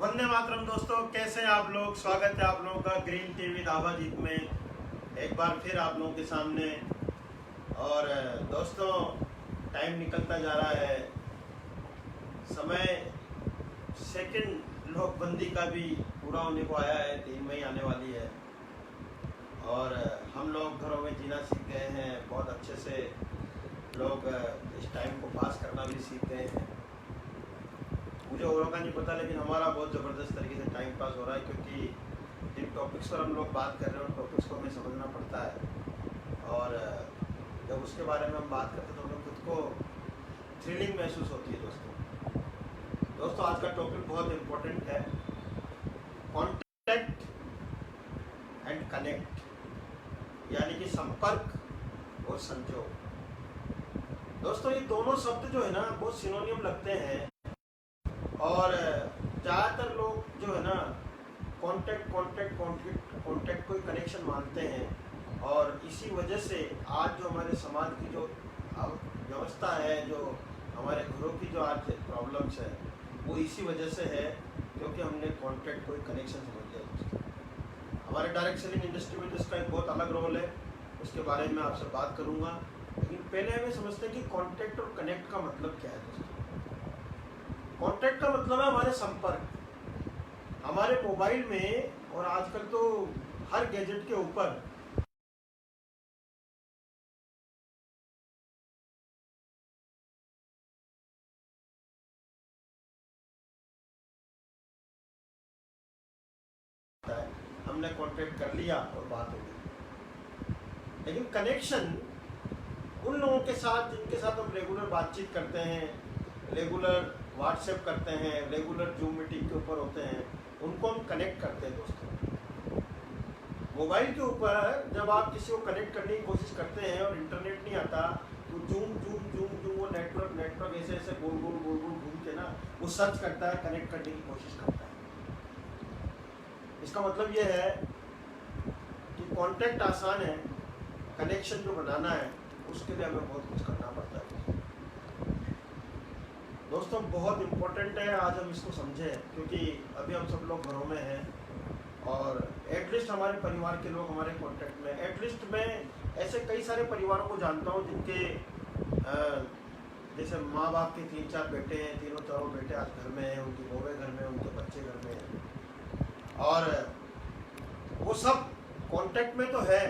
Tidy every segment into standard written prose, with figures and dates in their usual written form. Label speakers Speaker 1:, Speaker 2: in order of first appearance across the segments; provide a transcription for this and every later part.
Speaker 1: वंदे मातरम दोस्तों, कैसे हैं आप लोग। स्वागत है आप लोगों का ग्रीन टीवी दावाजीत में एक बार फिर आप लोगों के सामने। और दोस्तों, टाइम निकलता जा रहा है, समय सेकंड नोटबंदी का भी पूरा होने को आया है, 3 मई आने वाली है और हम लोग घरों में जीना सीख गए हैं। बहुत अच्छे से लोग इस टाइम को पास करना भी सीख गए हैं। मुझे औरों का नहीं पता, लेकिन हमारा बहुत ज़बरदस्त तरीके से टाइम पास हो रहा है, क्योंकि जिन टॉपिक्स पर हम लोग बात कर रहे हैं उन टॉपिक्स को हमें समझना पड़ता है। और जब उसके बारे में हम बात करते हैं तो हमें खुद को थ्रिलिंग महसूस होती है। दोस्तों आज का टॉपिक बहुत इम्पोर्टेंट है, कॉन्टैक्ट एंड कनेक्ट, यानी कि संपर्क और संजोग। दोस्तों ये दोनों शब्द जो है ना बहुत सिनोनियम लगते हैं और ज़्यादातर लोग जो है ना कॉन्टैक्ट को कनेक्शन मानते हैं। और इसी वजह से आज जो हमारे समाज की जो व्यवस्था है, जो हमारे घरों की जो आज प्रॉब्लम्स है, वो इसी वजह से है क्योंकि हमने कॉन्टैक्ट को कनेक्शन समझ लिया। हमारे डायरेक्ट सेलिंग इंडस्ट्री में जिसका एक बहुत अलग रोल है, उसके बारे में आपसे बात करूँगा। लेकिन पहले हमें समझते हैं कि कॉन्टैक्ट और कनेक्ट का मतलब क्या है। दोस्तों कॉन्टैक्ट का मतलब है हमारे संपर्क, हमारे मोबाइल में और आजकल तो हर गैजेट के ऊपर हमने कॉन्टैक्ट कर लिया और बात हो गई। लेकिन कनेक्शन उन लोगों के साथ जिनके साथ हम रेगुलर बातचीत करते हैं, रेगुलर व्हाट्सएप करते हैं, रेगुलर जूम मीटिंग के ऊपर होते हैं, उनको हम कनेक्ट करते हैं। दोस्तों मोबाइल के ऊपर जब आप किसी को कनेक्ट करने की कोशिश करते हैं और इंटरनेट नहीं आता तो जूम वो नेटवर्क ऐसे गोल गोल घूम के ना वो सर्च करता है, कनेक्ट करने की कोशिश करता है। इसका मतलब ये है कि कॉन्टैक्ट आसान है, कनेक्शन जो बनाना है उसके लिए हमें बहुत कुछ करना पड़ता है। दोस्तों बहुत इम्पोर्टेंट है आज हम इसको समझें, क्योंकि अभी हम सब लोग घरों में हैं और एटलीस्ट हमारे परिवार के लोग हमारे कांटेक्ट में, एटलीस्ट मैं ऐसे कई सारे परिवारों को जानता हूं जिनके जैसे माँ बाप के 3-4 बेटे हैं, तीनों चारों बेटे आज घर में हैं, उनकी बहुएं घर में, उनके बच्चे घर में हैं और वो सब कांटेक्ट में तो है,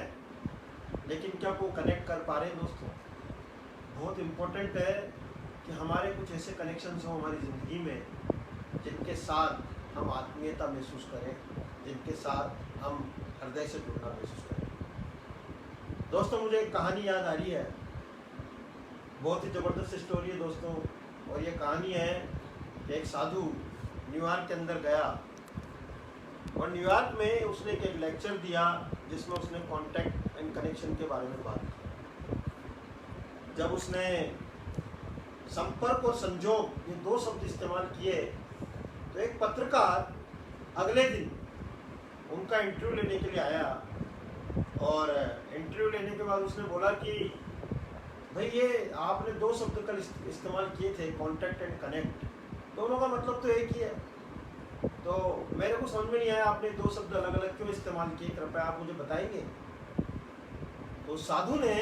Speaker 1: लेकिन क्या वो कनेक्ट कर पा रहे हैं। दोस्तों बहुत इम्पोर्टेंट है कि हमारे कुछ ऐसे कनेक्शंस हों हमारी ज़िंदगी में जिनके साथ हम आत्मीयता महसूस करें, जिनके साथ हम हृदय से जुड़ना महसूस करें। दोस्तों मुझे एक कहानी याद आ रही है, बहुत ही ज़बरदस्त स्टोरी है दोस्तों। और ये कहानी है कि एक साधु न्यूयॉर्क के अंदर गया और न्यूयॉर्क में उसने एक लेक्चर दिया जिसमें उसने कॉन्टैक्ट एंड कनेक्शन के बारे में बात की। जब उसने संपर्क और संजोग ये 2 शब्द इस्तेमाल किए तो एक पत्रकार अगले दिन उनका इंटरव्यू लेने के लिए आया और इंटरव्यू लेने के बाद उसने बोला कि भाई ये आपने 2 शब्द कल इस्तेमाल किए थे, कॉन्टैक्ट एंड कनेक्ट, दोनों का मतलब तो एक ही है, तो मेरे को समझ में नहीं आया आपने 2 शब्द अलग अलग क्यों इस्तेमाल किए, कृपया आप मुझे बताएंगे। तो साधु ने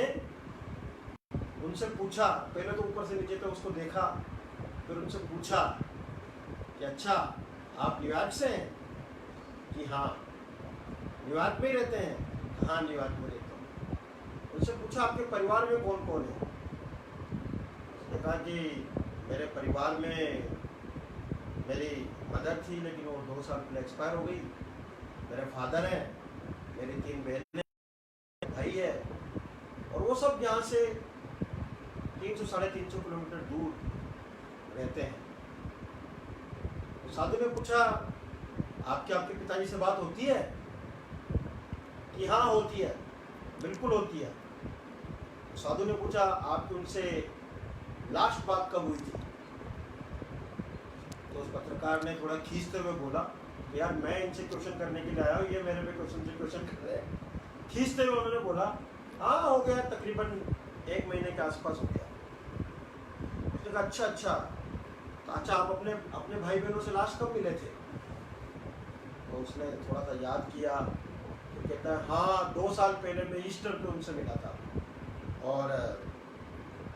Speaker 1: उनसे पूछा, पहले तो ऊपर से नीचे तक उसको देखा, फिर उनसे पूछा कि अच्छा आप न्यूयॉर्क से हैं? कि हाँ। न्यूयॉर्क में ही रहते हैं? हाँ न्यूयॉर्क में रहता हूँ। उनसे पूछा आपके परिवार में कौन कौन है? उसने कहा कि मेरे परिवार में मेरी मदर थी लेकिन वो 2 साल पहले एक्सपायर हो गई, मेरे फादर हैं, मेरी 3 बहनें, भाई है, और वो सब यहाँ से 300-350 किलोमीटर दूर रहते हैं। तो साधु ने पूछा आपके पिताजी से बात होती है? कि हाँ होती है, बिल्कुल होती है। तो साधु ने पूछा आपकी उनसे लास्ट बात कब हुई थी? तो उस पत्रकार ने थोड़ा खींचते हुए बोला यार मैं इनसे क्वेश्चन करने के लिए आया हूँ, ये मेरे पे क्वेश्चन कर रहे हैं। खींचते हुए उन्होंने बोला हाँ हो गया, तकरीबन 1 महीने के आसपास हो गया। उसने कहा अच्छा, तो अच्छा आप अपने भाई बहनों से लास्ट कब मिले थे? तो उसने थोड़ा सा याद किया, तो कहता है हाँ 2 साल पहले मैं ईस्टर पे उनसे मिला था और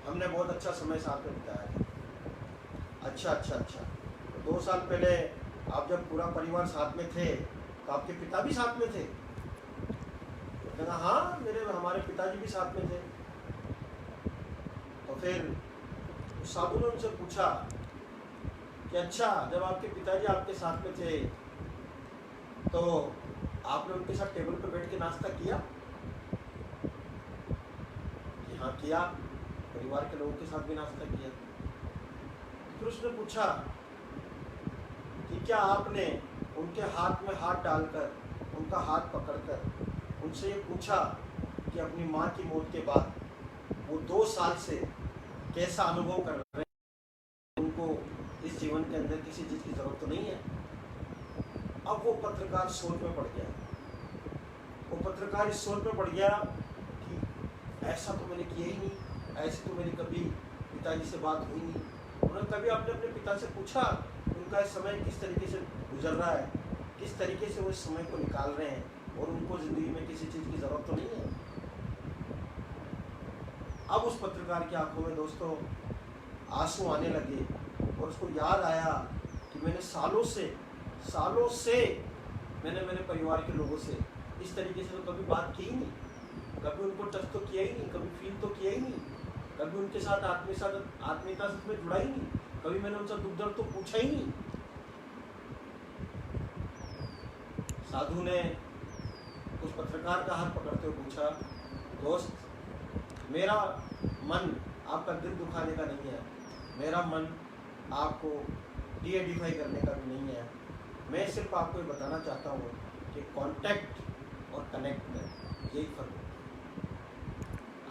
Speaker 1: हमने बहुत अच्छा समय साथ में बिताया था। अच्छा, तो 2 साल पहले आप जब पूरा परिवार साथ में थे तो आपके पिता भी साथ में थे? तो कहता हाँ हमारे पिताजी भी साथ में थे। तो फिर उस साधु ने उनसे पूछा कि अच्छा, जब आपके पिताजी आपके साथ में थे तो आपने उनके साथ टेबल पर बैठ के नाश्ता किया? कि हाँ किया, परिवार के लोगों के साथ भी नाश्ता किया। फिर उसने पूछा कि क्या आपने उनके हाथ में हाथ डालकर, उनका हाथ पकड़कर उनसे ये पूछा कि अपनी माँ की मौत के बाद वो 2 साल से कैसा अनुभव कर रहे हैं, उनको इस जीवन के अंदर किसी चीज़ की ज़रूरत तो नहीं है? अब वो पत्रकार सोच में पड़ गया, वो पत्रकार इस सोच में पड़ गया कि ऐसा तो मैंने किया ही नहीं, ऐसी तो मेरी कभी पिताजी से बात हुई नहीं। उन्होंने कभी अपने पिता से पूछा उनका इस समय किस तरीके से गुजर रहा है, किस तरीके से वो इस समय को निकाल रहे हैं और उनको ज़िंदगी में किसी चीज़ की ज़रूरत तो नहीं है? अब उस पत्रकार की आंखों में दोस्तों आंसू आने लगे और उसको याद आया कि मैंने सालों से मैंने मेरे परिवार के लोगों से इस तरीके से तो कभी बात की ही नहीं, कभी उनको टच तो किया ही नहीं, कभी फील तो किया ही नहीं, कभी उनके साथ आत्मीयता से में जुड़ा ही नहीं, कभी मैंने उनसे दुख दर्द तो पूछा ही नहीं। साधु ने उस पत्रकार का हाथ पकड़ते हुए पूछा, दोस्त, मेरा मन आपका दिल दुखाने का नहीं है, मेरा मन आपको डी-एडिफाई करने का भी नहीं है। मैं सिर्फ आपको ये बताना चाहता हूँ कि कांटेक्ट और कनेक्ट में यही फर्क है।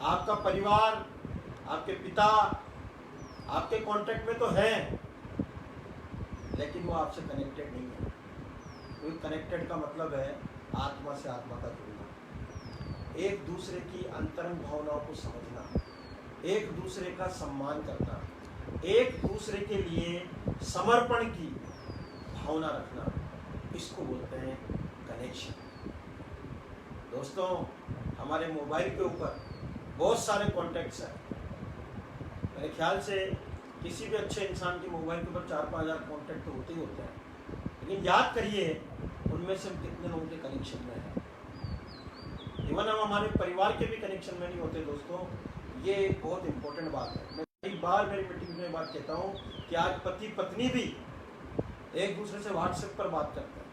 Speaker 1: आपका परिवार, आपके पिता आपके कांटेक्ट में तो हैं, लेकिन वो आपसे कनेक्टेड नहीं है। क्योंकि कनेक्टेड का मतलब है आत्मा से आत्मा का जुड़ना, एक दूसरे की अंतरंग भावनाओं को समझना, एक दूसरे का सम्मान करना, एक दूसरे के लिए समर्पण की भावना रखना, इसको बोलते हैं कनेक्शन। दोस्तों, हमारे मोबाइल के ऊपर बहुत सारे कॉन्टैक्ट्स हैं। मेरे ख्याल से किसी भी अच्छे इंसान के मोबाइल के ऊपर 4-5 हज़ार कॉन्टैक्ट तो होते ही होते हैं, लेकिन याद करिए उनमें से कितने लोगों के कनेक्शन में है। इवन हम हमारे परिवार के भी कनेक्शन में नहीं होते दोस्तों। ये बहुत इंपॉर्टेंट बात है। मैं कई बार मेरी मीटिंग में बात कहता हूँ कि आज पति पत्नी भी एक दूसरे से व्हाट्सएप पर बात करते हैं,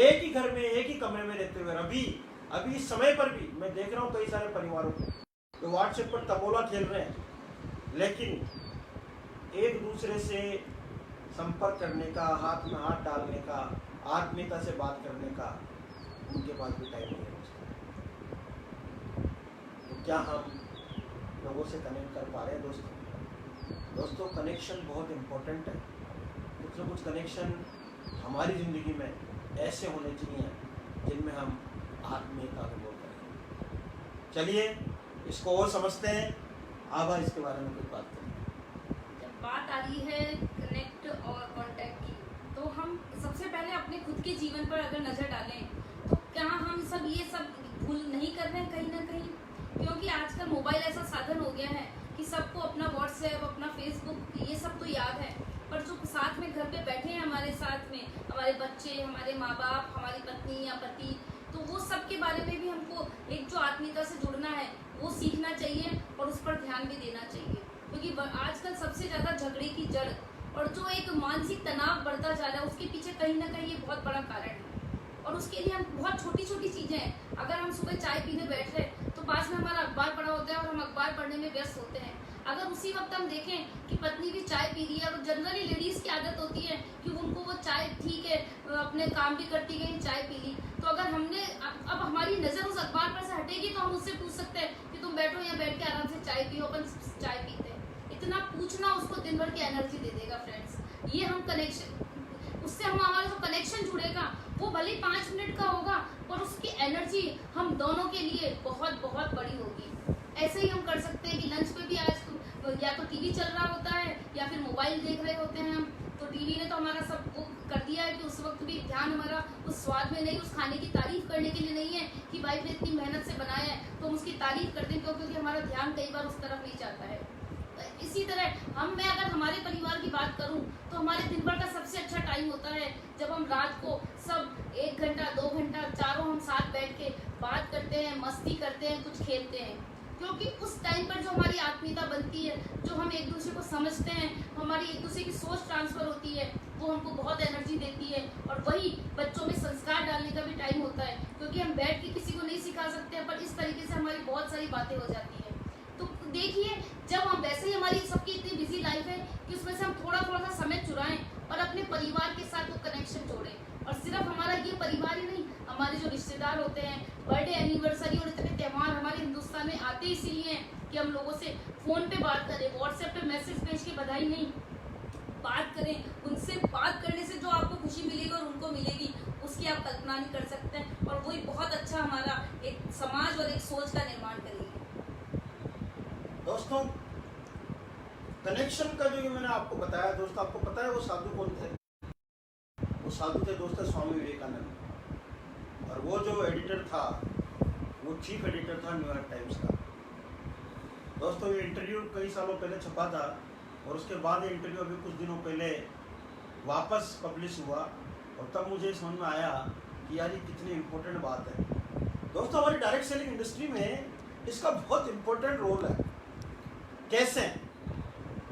Speaker 1: एक ही घर में एक ही कमरे में रहते हुए। अभी इस समय पर भी मैं देख रहा हूँ कई सारे परिवारों को तो व्हाट्सएप पर तबोला खेल रहे हैं, लेकिन एक दूसरे से संपर्क करने का, हाथ में हाथ डालने का, आत्मीयता से बात करने का उनके पास भी टाइम नहीं है दोस्तों। तो क्या हम लोगों से कनेक्ट कर पा रहे हैं दोस्तों? कनेक्शन बहुत इम्पोर्टेंट है। कुछ ना कुछ कनेक्शन हमारी ज़िंदगी में ऐसे होने चाहिए जिनमें हम आत्मीयता अनुभव करें। चलिए इसको और समझते हैं। आभा इसके बारे में कुछ बात करें।
Speaker 2: जब बात आ रही है कनेक्ट और कांटेक्ट की, तो हम सबसे पहले अपने खुद के जीवन पर अगर नजर डालें तो क्या हम सब ये सब भूल नहीं कर रहे हैं कहीं ना कहीं? क्योंकि आजकल मोबाइल ऐसा साधन हो गया है कि सबको अपना व्हाट्सएप, अपना फेसबुक, ये सब तो याद है, पर जो साथ में घर पे बैठे हैं हमारे साथ में, हमारे बच्चे, हमारे माँ बाप, हमारी पत्नी या पति, तो वो सब के बारे में भी हमको एक जो आत्मीयता से जुड़ना है वो सीखना चाहिए और उस पर ध्यान भी देना चाहिए। क्योंकि आजकल सबसे ज़्यादा झगड़े की जड़ और जो एक मानसिक तनाव बढ़ता जा रहा है उसके पीछे कहीं ना कहीं ये बहुत बड़ा कारण है। और उसके लिए हम बहुत छोटी छोटी चीज़ें हैं, अगर हम सुबह चाय पीने बैठ रहे तो पास में हमारा अखबार पढ़ा होता है और हम अखबार पढ़ने में व्यस्त होते हैं। अगर उसी वक्त हम देखें कि पत्नी भी चाय पी रही है, और जनरली लेडीज़ की आदत होती है कि उनको वो चाय, ठीक है अपने काम भी करती गई, चाय पी ली, तो अगर हमने अब हमारी नज़र उस अखबार पर से हटेगी तो हम उससे पूछ सकते हैं कि तुम बैठो या बैठ के आराम से चाय पियो, अपन चाय पीते हैं। इतना पूछना उसको दिन भर की एनर्जी दे देगा फ्रेंड्स। ये हम कनेक्शन, उससे हम हमारा जो कनेक्शन जुड़ेगा वो भले 5 मिनट का होगा, पर उसकी एनर्जी हम दोनों के लिए बहुत बहुत बड़ी होगी। ऐसे ही हम कर सकते हैं कि लंच पे भी आज या तो टीवी चल रहा होता है या फिर मोबाइल देख रहे होते हैं हम, तो टीवी ने तो हमारा सब वो कर दिया है कि उस वक्त भी ध्यान हमारा उस स्वाद में नहीं, उस खाने की तारीफ करने के लिए नहीं है कि भाई ने इतनी मेहनत से बनाया है तो हम उसकी तारीफ कर दें, क्योंकि हमारा ध्यान कई बार उस तरफ नहीं जाता है। इसी तरह मैं अगर हमारे परिवार की बात करूं तो हमारे दिन भर का सबसे अच्छा टाइम होता है जब हम रात को सब 1 घंटा 2 घंटा चारों हम साथ बैठ के बात करते हैं, मस्ती करते हैं, कुछ खेलते हैं, क्योंकि उस टाइम पर जो हमारी आत्मीयता बनती है, जो हम एक दूसरे को समझते हैं, हमारी एक दूसरे की सोच ट्रांसफर होती है, वो हमको बहुत एनर्जी देती है। और वही बच्चों में संस्कार डालने का भी टाइम होता है, क्योंकि हम बैठ के किसी को नहीं सिखा सकते हैं, पर इस तरीके से हमारी बहुत सारी बातें हो जाती है। तो देखिए, जब हम वैसे ही हमारी सबकी इतनी बिजी लाइफ है कि उसमें से हम थोड़ा थोड़ा सा समय चुराएं और अपने परिवार के साथ वो कनेक्शन जोड़ें। और सिर्फ हमारा ये परिवार ही नहीं, हमारे जो रिश्तेदार होते हैं, बर्थडे, एनिवर्सरी और इतने त्यौहार हमारे हिंदुस्तान में आते इसीलिए हैं कि हम लोगों से फोन पे बात करें, व्हाट्सएप पे मैसेज भेज के बधाई नहीं, बात करें। उनसे बात करने से जो आपको खुशी मिलेगी और उनको मिलेगी, उसकी आप कल्पना नहीं कर सकते हैं, और वही बहुत अच्छा हमारा एक समाज और एक सोच का निर्माण करेगी।
Speaker 1: दोस्तों, कनेक्शन का जो मैंने आपको बताया, दोस्तों आपको पता है वो साधु कौन थे? वो साधु थे दोस्तों स्वामी विवेकानंद। और वो जो एडिटर था, वो चीफ एडिटर था न्यूयॉर्क टाइम्स का। दोस्तों, ये इंटरव्यू कई सालों पहले छपा था और उसके बाद ये इंटरव्यू अभी कुछ दिनों पहले वापस पब्लिश हुआ, और तब मुझे समझ में आया कि यार ये कितनी इम्पोर्टेंट बात है। दोस्तों, हमारी डायरेक्ट सेलिंग इंडस्ट्री में इसका बहुत इम्पोर्टेंट रोल है। कैसे?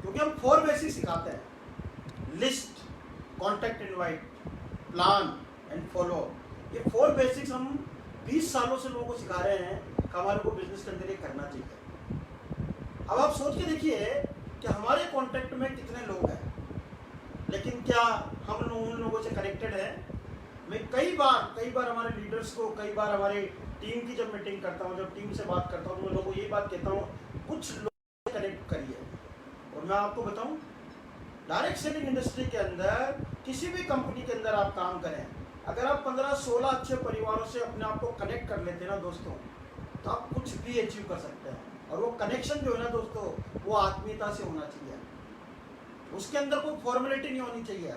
Speaker 1: क्योंकि हम 4 बेसिक्स सिखाते हैं: list, contact invite, plan and follow. ये 4 बेसिक्स हम 20 सालों से लोगों को सिखा रहे हैं कि हमारे को बिजनेस के अंदर ये करना चाहिए। अब आप सोच के देखिए कि हमारे कॉन्टैक्ट में कितने लोग हैं, लेकिन क्या हम उन लोगों से कनेक्टेड हैं? मैं कई बार हमारे लीडर्स को, कई बार हमारे टीम की जब मीटिंग करता हूँ, जब टीम से बात करता हूँ, तो मैं लोगों को ये बात कहता हूँ, कुछ लोग कनेक्ट करिए। और मैं आपको बताऊं, डायरेक्ट सेलिंग इंडस्ट्री के अंदर, किसी भी कंपनी के अंदर आप काम करें, अगर आप 15-16 अच्छे परिवारों से अपने आप को कनेक्ट कर लेते हैं ना दोस्तों, तो आप कुछ भी अचीव कर सकते हैं। और वो कनेक्शन जो है ना दोस्तों, वो आत्मीयता से होना चाहिए। उसके अंदर कोई फॉर्मेलिटी नहीं होनी चाहिए।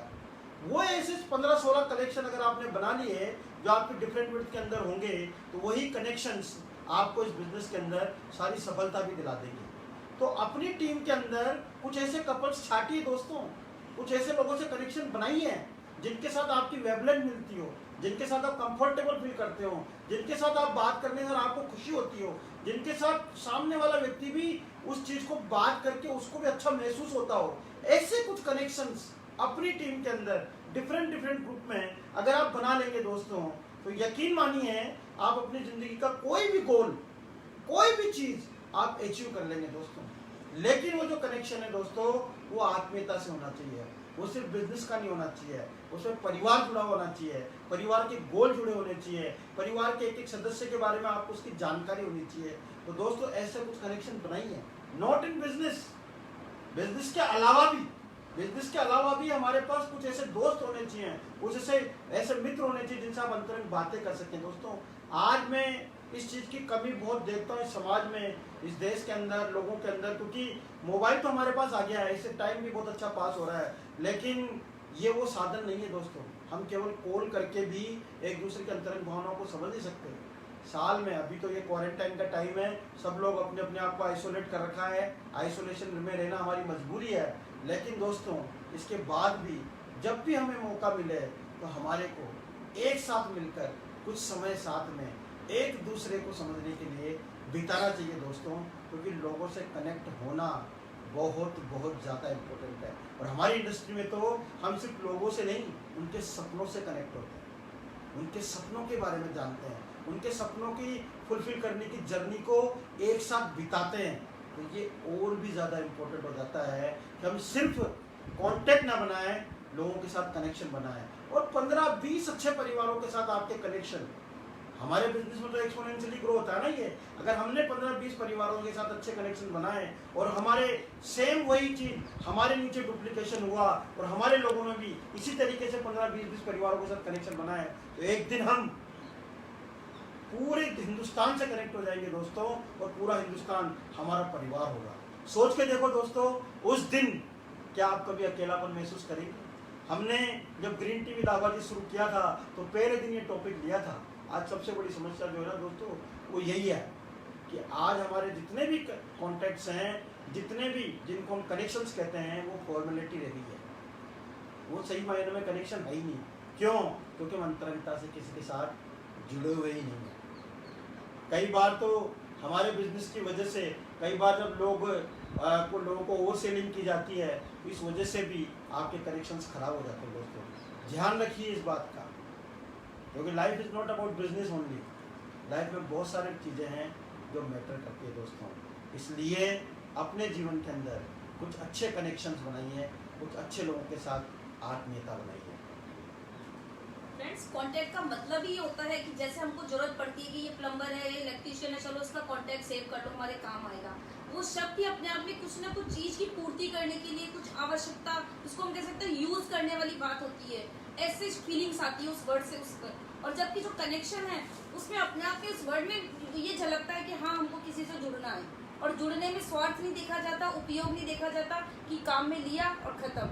Speaker 1: वो ऐसे 15-16 कनेक्शन अगर आपने बना लिए जो आपके डिफरेंट विड्थ के अंदर होंगे, तो वही कनेक्शंस आपको इस बिजनेस के अंदर सारी सफलता भी दिला देंगे। तो अपनी टीम के अंदर कुछ ऐसे कपल्स छाटिए दोस्तों, कुछ ऐसे लोगों से कनेक्शन बनाइए जिनके साथ आपकी वेवलेंथ मिलती हो, जिनके साथ आप कंफर्टेबल फील करते हो, जिनके साथ आप बात करने में आपको खुशी होती हो, जिनके साथ सामने वाला व्यक्ति भी उस चीज को बात करके उसको भी अच्छा महसूस होता हो। ऐसे कुछ कनेक्शंस अपनी टीम के अंदर डिफरेंट ग्रुप में अगर आप बना लेंगे दोस्तों, तो यकीन मानिए आप अपनी जिंदगी का कोई भी गोल, कोई भी चीज आप अचीव कर लेंगे दोस्तों। लेकिन वो जो कनेक्शन है दोस्तों, वो आत्मीयता से होना चाहिए। वो सिर्फ बिजनेस का नहीं होना चाहिए, उसमें परिवार जुड़ा होना चाहिए, परिवार के गोल जुड़े होने चाहिए, परिवार के एक सदस्य के बारे में आपको उसकी जानकारी होनी चाहिए। तो दोस्तों, ऐसे कुछ कनेक्शन बनाइए। नॉट इन बिजनेस, बिजनेस के अलावा भी हमारे पास कुछ ऐसे दोस्त होने चाहिए, कुछ ऐसे मित्र होने चाहिए जिनसे आप अंतरंग बातें कर सकें। दोस्तों, आज मैं इस चीज़ की कमी बहुत देखता हूँ इस समाज में, इस देश के अंदर, लोगों के अंदर, क्योंकि मोबाइल तो हमारे पास आ गया है, इससे टाइम भी बहुत अच्छा पास हो रहा है, लेकिन ये वो साधन नहीं है दोस्तों। हम केवल कॉल करके भी एक दूसरे के अंतरंग भावनाओं को समझ नहीं सकते। साल में, अभी तो ये क्वारंटाइन का टाइम है, सब लोग अपने अपने आप को आइसोलेट कर रखा है, आइसोलेशन में रहना हमारी मजबूरी है। लेकिन दोस्तों, इसके बाद भी जब भी हमें मौका मिले तो हमारे को एक साथ मिलकर कुछ समय साथ में एक दूसरे को समझने के लिए बिताना चाहिए दोस्तों, क्योंकि लोगों से कनेक्ट होना बहुत ज़्यादा इम्पोर्टेंट है। और हमारी इंडस्ट्री में तो हम सिर्फ लोगों से नहीं, उनके सपनों से कनेक्ट होते हैं, उनके सपनों के बारे में जानते हैं, उनके सपनों की फुलफिल करने की जर्नी को एक साथ बिताते हैं। तो ये और भी ज़्यादा इम्पोर्टेंट हो जाता है कि हम सिर्फ कॉन्टेक्ट ना बनाएं, लोगों के साथ कनेक्शन बनाएं। और 15-20 अच्छे परिवारों के साथ आपके कनेक्शन, हमारे बिजनेस में तो एक्सपोनेंशियली ग्रो होता है ना ये। अगर हमने 15-20 परिवारों के साथ अच्छे कनेक्शन बनाए और हमारे सेम वही चीज़ हमारे नीचे डुप्लीकेशन हुआ और हमारे लोगों ने भी इसी तरीके से 15-20 परिवारों के साथ कनेक्शन बनाए, तो एक दिन हम पूरे हिंदुस्तान से कनेक्ट हो जाएंगे दोस्तों, और पूरा हिंदुस्तान हमारा परिवार होगा। सोच के देखो दोस्तों, उस दिन क्या आप कभी अकेलापन महसूस करेंगे? हमने जब ग्रीन टी विद आबादी शुरू किया था तो पहले दिन ये टॉपिक लिया था। आज सबसे बड़ी समस्या जो है ना दोस्तों वो यही है कि आज हमारे जितने भी कॉन्टैक्ट्स हैं, जितने भी जिनको हम कनेक्शंस कहते हैं, वो फॉर्मेलिटी रह गई है, वो सही मायने में कनेक्शन है ही नहीं। क्यों? क्योंकि हम अंतरंगता से किसी के साथ जुड़े हुए ही नहीं हैं। कई बार तो हमारे बिजनेस की वजह से, कई बार जब लोगों को ओवर सेलिंग की जाती है, इस वजह से भी आपके कनेक्शंस खराब हो जाते हैं। दोस्तों ध्यान रखिए इस बात का, क्योंकि life is not about business only. Life में बहुत सारी चीज़ें हैं जो मैटर करती है दोस्तों। इसलिए अपने जीवन के अंदर कुछ अच्छे कनेक्शंस बनाइए, कुछ अच्छे लोगों के साथ आत्मीयता बनाइए।
Speaker 2: फ्रेंड्स, कांटेक्ट का मतलब ही होता है कि जैसे हमको जरूरत पड़ती है कि ये प्लम्बर है, ये इलेक्ट्रिशियन है, चलो उसका कांटेक्ट सेव कर लो, हमारे काम आएगा। वो शब्द ही अपने आप में कुछ ना कुछ चीज की पूर्ति करने के लिए, कुछ आवश्यकता, उसको हम कह सकते हैं यूज करने वाली बात होती है। ऐसे फीलिंग्स आती है उस वर्ड से उस पर। और जबकि जो कनेक्शन है उसमें अपने आप में, उस वर्ड में ये झलकता है कि हाँ, हमको किसी से जुड़ना है। और जुड़ने में स्वार्थ नहीं देखा जाता, उपयोग नहीं देखा जाता कि काम में लिया और खत्म।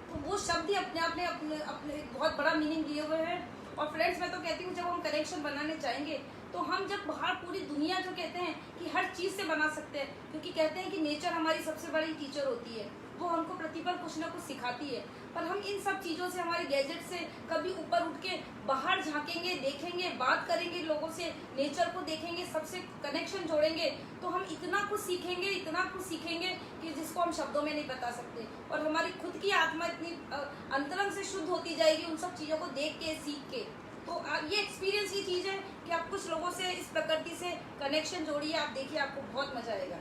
Speaker 2: तो वो शब्द ही अपने आप में अपने बहुत बड़ा मीनिंग लिए हुए हैं। और फ्रेंड्स, मैं तो कहती हूँ जब हम कनेक्शन बनाने चाहेंगे तो हम जब बाहर पूरी दुनिया जो कहते हैं कि हर चीज़ से बना सकते हैं, क्योंकि कहते हैं कि नेचर हमारी सबसे बड़ी टीचर होती है, वो हमको प्रतिपल कुछ ना कुछ सिखाती है। पर हम इन सब चीज़ों से, हमारे गैजेट से कभी ऊपर उठ के बाहर झांकेंगे, देखेंगे, बात करेंगे लोगों से, नेचर को देखेंगे, सबसे कनेक्शन जोड़ेंगे, तो हम इतना कुछ सीखेंगे कि जिसको हम शब्दों में नहीं बता सकते। और हमारी खुद की आत्मा इतनी अंतरंग से शुद्ध होती जाएगी उन सब चीज़ों को देख के, सीख के। तो ये एक्सपीरियंस की चीज़ है कि आप कुछ लोगों से, इस प्रकृति से कनेक्शन जोड़िए, आप देखिए आपको बहुत मजा आएगा।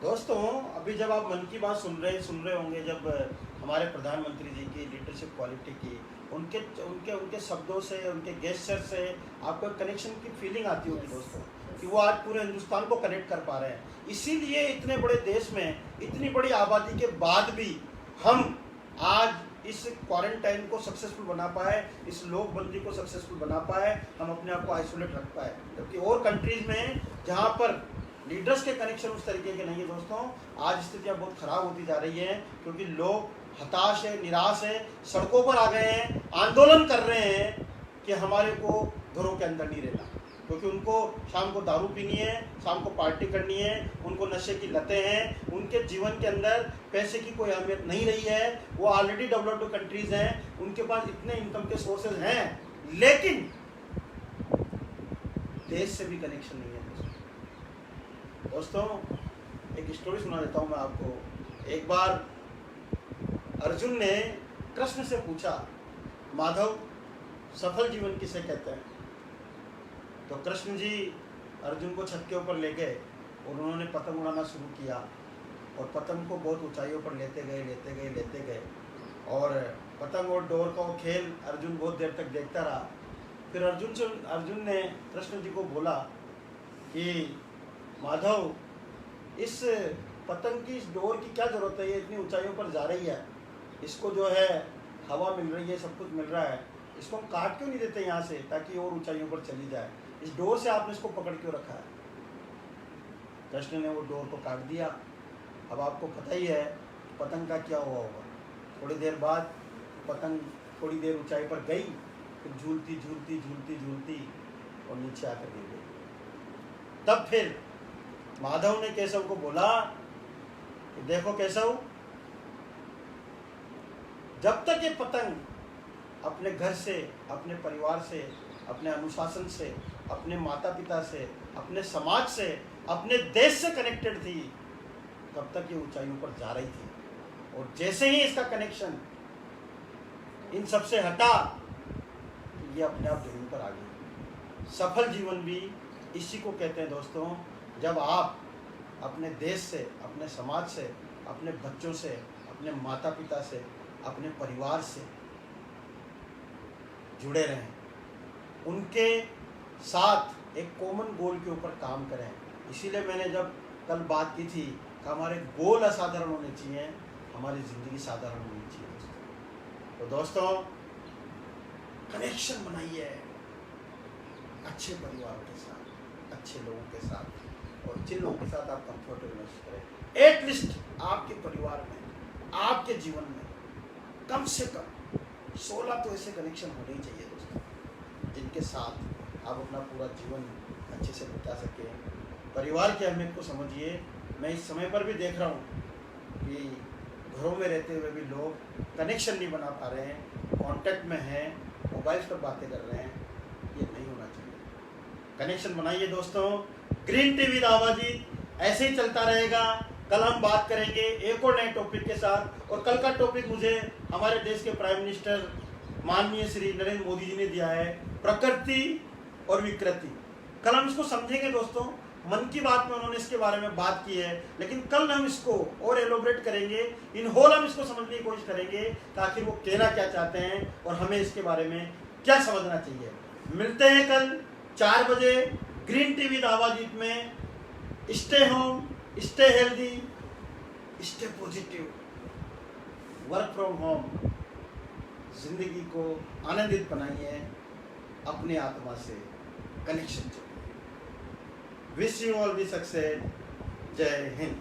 Speaker 1: दोस्तों अभी जब आप मन की बात सुन रहे होंगे, जब हमारे प्रधानमंत्री जी की लीडरशिप क्वालिटी की, उनके शब्दों से, उनके गेस्चर से आपको कनेक्शन की फीलिंग आती होगी दोस्तों, कि वो आज पूरे हिंदुस्तान को कनेक्ट कर पा रहे हैं। इसीलिए इतने बड़े देश में, इतनी बड़ी आबादी के बाद भी हम आज इस क्वारंटाइन को सक्सेसफुल बना पाए, इस लोकबंदी को सक्सेसफुल बना पाए, हम अपने आप को आइसोलेट रख पाए। जबकि और कंट्रीज में जहाँ पर लीडर्स के कनेक्शन उस तरीके के नहीं है दोस्तों, आज स्थितियाँ बहुत खराब होती जा रही हैं, क्योंकि लोग हताश है, निराश है, सड़कों पर आ गए हैं, आंदोलन कर रहे हैं कि हमारे को घरों के अंदर नहीं रहना, क्योंकि उनको शाम को दारू पीनी है, शाम को पार्टी करनी है, उनको नशे की लतें हैं, उनके जीवन के अंदर पैसे की कोई अहमियत नहीं रही है। वो ऑलरेडी डेवलप्ड कंट्रीज हैं, उनके पास इतने इनकम के सोर्सेज हैं, लेकिन देश से भी कनेक्शन नहीं है दोस्तों। एक स्टोरी सुना देता हूँ मैं आपको। एक बार अर्जुन ने कृष्ण से पूछा, माधव सफल जीवन किसे कहते हैं? तो कृष्ण जी अर्जुन को छत के ऊपर ले गए और उन्होंने पतंग उड़ाना शुरू किया, और पतंग को बहुत ऊंचाइयों पर लेते गए और पतंग और डोर का खेल अर्जुन बहुत देर तक देखता रहा। फिर अर्जुन ने कृष्ण जी को बोला कि माधव, इस पतंग की, इस डोर की क्या ज़रूरत है? ये इतनी ऊंचाइयों पर जा रही है, इसको जो है हवा मिल रही है, सब कुछ मिल रहा है, इसको हम काट क्यों नहीं देते यहाँ से, ताकि और ऊंचाइयों पर चली जाए? इस डोर से आपने इसको पकड़ क्यों रखा है? कृष्ण ने वो डोर को काट दिया। अब आपको पता ही है पतंग का क्या हुआ होगा। थोड़ी देर बाद पतंग थोड़ी देर ऊंचाई पर गई, फिर झूलती और नीचे आकर गिर गई। तब फिर माधव ने केशव को बोला कि देखो केशव, जब तक ये पतंग अपने घर से, अपने परिवार से, अपने अनुशासन से, अपने माता पिता से, अपने समाज से, अपने देश से कनेक्टेड थी, तब तक ये ऊंचाइयों पर जा रही थी। और जैसे ही इसका कनेक्शन इन सब से हटा, ये अपने आप जमीन पर आ गई। सफल जीवन भी इसी को कहते हैं दोस्तों, जब आप अपने देश से, अपने समाज से, अपने बच्चों से, अपने माता पिता से, अपने परिवार से जुड़े रहें, उनके साथ एक कॉमन गोल के ऊपर काम करें। इसीलिए मैंने जब कल बात की थी कि हमारे गोल असाधारण होने चाहिए, हमारी ज़िंदगी साधारण होनी चाहिए। तो दोस्तों कनेक्शन बनाइए अच्छे परिवार के साथ, अच्छे लोगों के साथ, और जिन लोगों के साथ आप कंफर्टेबल महसूस करें। एटलीस्ट आपके परिवार में, आपके जीवन में कम से कम 16 तो ऐसे कनेक्शन होने ही चाहिए दोस्तों, जिनके साथ आप अपना पूरा जीवन अच्छे से बिता सकें। परिवार की अहमियत को समझिए। मैं इस समय पर भी देख रहा हूँ कि घरों में रहते हुए भी लोग कनेक्शन नहीं बना पा रहे हैं, कांटेक्ट में हैं, मोबाइल्स पर बातें कर रहे हैं। ये नहीं होना चाहिए। कनेक्शन बनाइए दोस्तों। ग्रीन टी विद आवाजीत ऐसे ही चलता रहेगा। कल हम बात करेंगे एक और नए टॉपिक के साथ, और कल का टॉपिक मुझे हमारे देश के प्राइम मिनिस्टर माननीय श्री नरेंद्र मोदी जी ने दिया है, प्रकृति और विकृति। कल हम इसको समझेंगे दोस्तों। मन की बात में उन्होंने इसके बारे में बात की है, लेकिन कल हम इसको और एलोबरेट करेंगे, इन होल हम इसको समझने की कोशिश करेंगे कि आखिर वो कहना क्या चाहते हैं और हमें इसके बारे में क्या समझना चाहिए। मिलते हैं कल 4 बजे ग्रीन टी विद आवाजीत में। Stay home, stay healthy, stay positive, work from home. जिंदगी को आनंदित बनाइए, अपने आत्मा से कनेक्शन चाहिए। Wish you all the success. जय हिंद।